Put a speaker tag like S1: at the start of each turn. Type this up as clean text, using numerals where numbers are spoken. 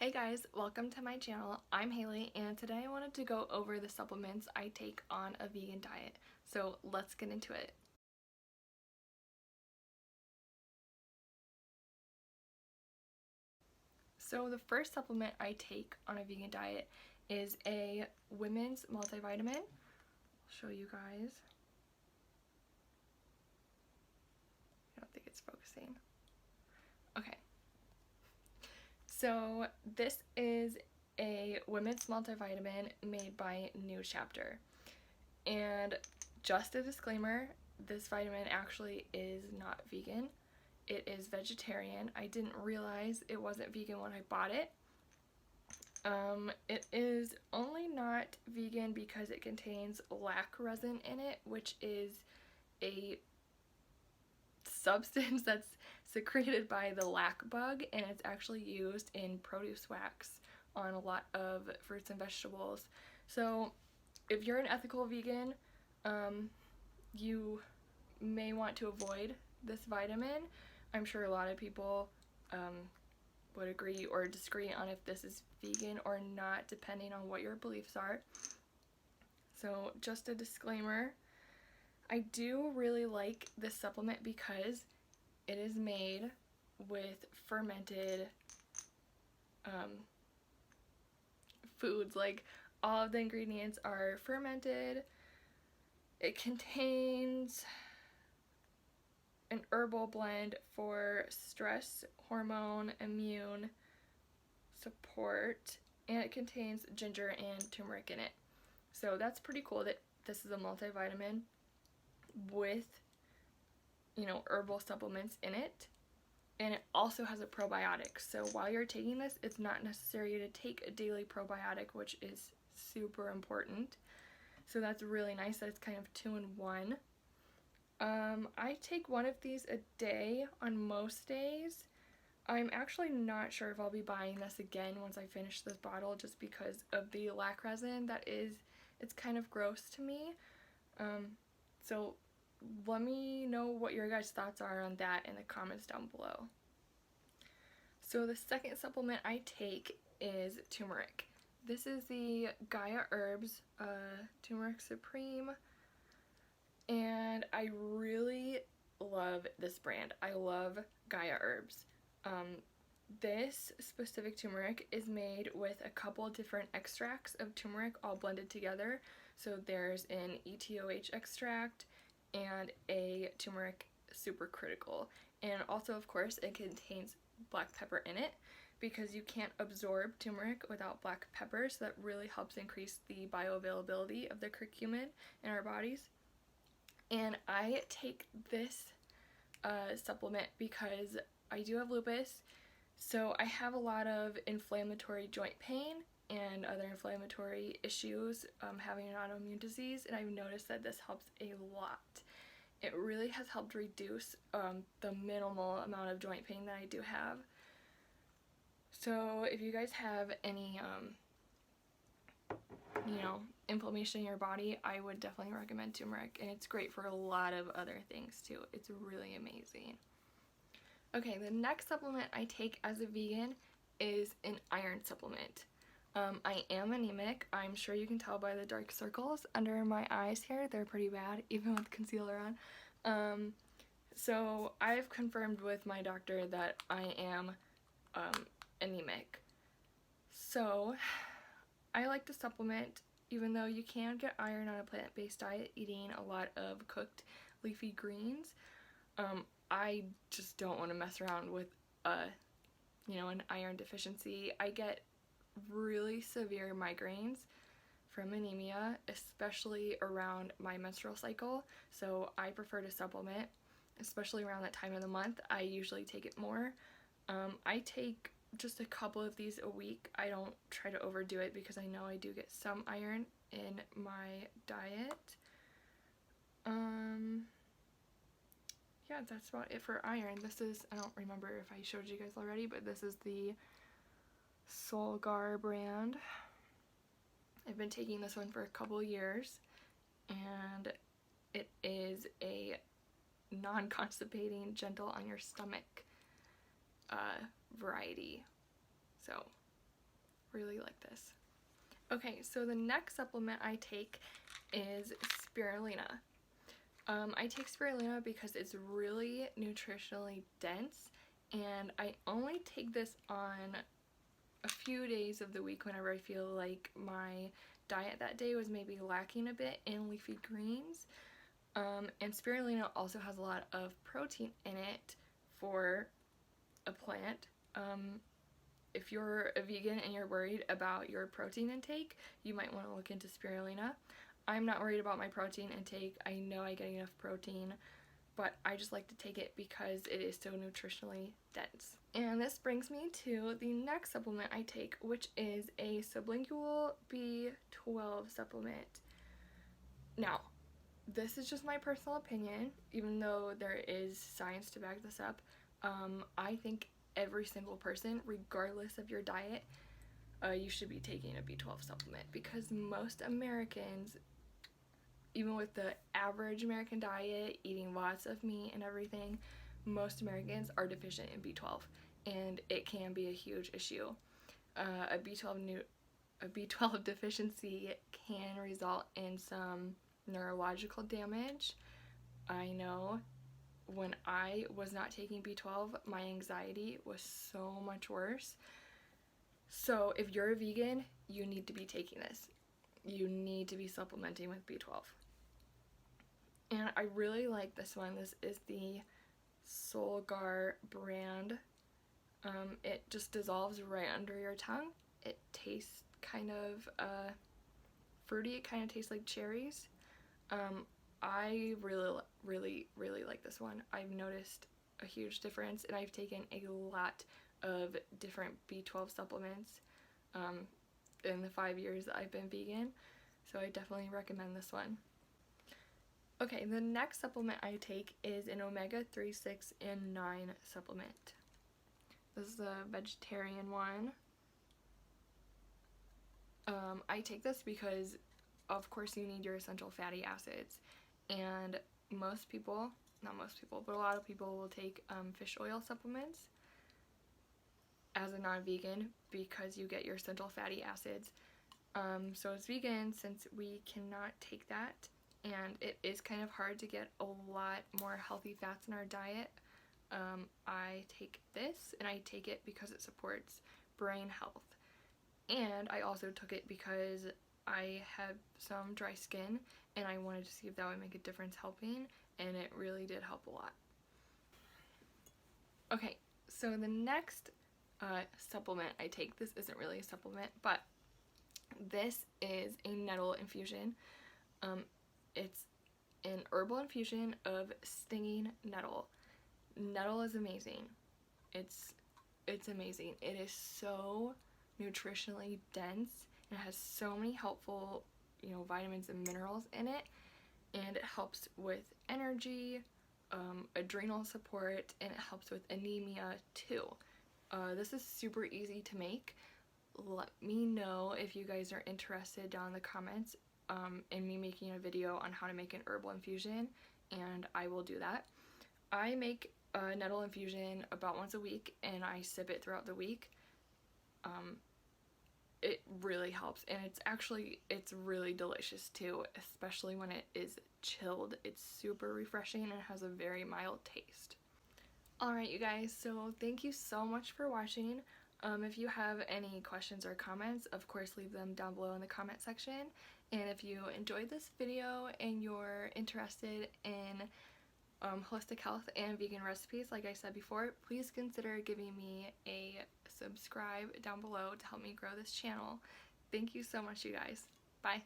S1: Hey guys, welcome to my channel. I'm Haley and today I wanted to go over the supplements I take on a vegan diet. So let's get into it. So the first supplement I take on a vegan diet is a women's multivitamin. I'll show you guys. I don't think it's focusing. Okay. So this is a women's multivitamin made by New Chapter. And just a disclaimer, this vitamin actually is not vegan. It is vegetarian. I didn't realize it wasn't vegan when I bought it. It is only not vegan because it contains lac resin in it, which is a substance that's secreted by the lac bug, and it's actually used in produce wax on a lot of fruits and vegetables. So if you're an ethical vegan, you may want to avoid this vitamin. I'm sure a lot of people would agree or disagree on if this is vegan or not, depending on what your beliefs are. So just a disclaimer, I do really like this supplement because it is made with fermented foods. Like, all of the ingredients are fermented. It contains an herbal blend for stress, hormone, immune support, and it contains ginger and turmeric in it. So that's pretty cool that this is a multivitamin with, herbal supplements in it. And it also has a probiotic. So while you're taking this, it's not necessary to take a daily probiotic, which is super important. So that's really nice that it's kind of 2-in-1. I take one of these a day on most days. I'm actually not sure if I'll be buying this again once I finish this bottle, just because of the lac resin. It's kind of gross to me. So let me know what your guys' thoughts are on that in the comments down below. So the second supplement I take is turmeric. This is the Gaia Herbs Turmeric Supreme, and I really love this brand. I love Gaia Herbs. This specific turmeric is made with a couple different extracts of turmeric all blended together. So there's an ETOH extract and a turmeric supercritical. And also, of course, it contains black pepper in it because you can't absorb turmeric without black pepper, so that really helps increase the bioavailability of the curcumin in our bodies. And I take this supplement because I do have lupus, so I have a lot of inflammatory joint pain and other inflammatory issues, having an autoimmune disease, and I've noticed that this helps a lot. It really has helped reduce the minimal amount of joint pain that I do have. So if you guys have any inflammation in your body, I would definitely recommend turmeric, and it's great for a lot of other things too. It's really amazing. Okay, the next supplement I take as a vegan is an iron supplement. I am anemic. I'm sure you can tell by the dark circles under my eyes here. They're pretty bad, even with concealer on. So I've confirmed with my doctor that I am anemic. So I like to supplement, even though you can get iron on a plant-based diet eating a lot of cooked leafy greens. I just don't want to mess around with an iron deficiency. I get really severe migraines from anemia, especially around my menstrual cycle, so I prefer to supplement, especially around that time of the month. I usually take it more. I take just a couple of these a week. I don't try to overdo it because I know I do get some iron in my diet. Yeah, that's about it for iron. This is, I don't remember if I showed you guys already, but this is the Solgar brand. I've been taking this one for a couple years, and it is a non-constipating, gentle on your stomach variety. So really like this. Okay, so the next supplement I take is Spirulina. I take Spirulina because it's really nutritionally dense, and I only take this on a few days of the week whenever I feel like my diet that day was maybe lacking a bit in leafy greens. And Spirulina also has a lot of protein in it for a plant. If you're a vegan and you're worried about your protein intake, you might want to look into Spirulina. I'm not worried about my protein intake. I know I get enough protein, but I just like to take it because it is so nutritionally dense. And this brings me to the next supplement I take, which is a sublingual B12 supplement. Now, this is just my personal opinion, even though there is science to back this up. I think every single person, regardless of your diet, you should be taking a B12 supplement, because most Americans, even with the average American diet, eating lots of meat and everything, most Americans are deficient in B12, and it can be a huge issue. A B12 deficiency can result in some neurological damage. I know when I was not taking B12, my anxiety was so much worse. So if you're a vegan, you need to be taking this. You need to be supplementing with B12. And I really like this one. This is the Solgar brand. It just dissolves right under your tongue. It tastes kind of fruity. It kind of tastes like cherries. I really like this one. I've noticed a huge difference, and I've taken a lot of different B12 supplements in the 5 years that I've been vegan, so I definitely recommend this one. Okay, the next supplement I take is an omega-3, 6, and 9 supplement. This is a vegetarian one. I take this because, of course, you need your essential fatty acids, and most people, not most people, but a lot of people will take fish oil supplements as a non-vegan because you get your essential fatty acids. So as vegans, since we cannot take that, and it is kind of hard to get a lot more healthy fats in our diet, I take this, and I take it because it supports brain health. And I also took it because I have some dry skin, and I wanted to see if that would make a difference helping, and it really did help a lot. Okay, so the next supplement I take, this isn't really a supplement, but this is a nettle infusion. It's an herbal infusion of stinging nettle. Nettle is amazing. It's amazing. It is so nutritionally dense. It has so many helpful, vitamins and minerals in it, and it helps with energy, adrenal support, and it helps with anemia too. This is super easy to make. Let me know if you guys are interested down in the comments in me making a video on how to make an herbal infusion, and I will do that. I make a nettle infusion about once a week, and I sip it throughout the week. It really helps, and it's really delicious too, especially when it is chilled. It's super refreshing and it has a very mild taste. Alright, you guys, so thank you so much for watching. If you have any questions or comments, of course leave them down below in the comment section. And if you enjoyed this video and you're interested in holistic health and vegan recipes, like I said before, please consider giving me a subscribe down below to help me grow this channel. Thank you so much, you guys. Bye.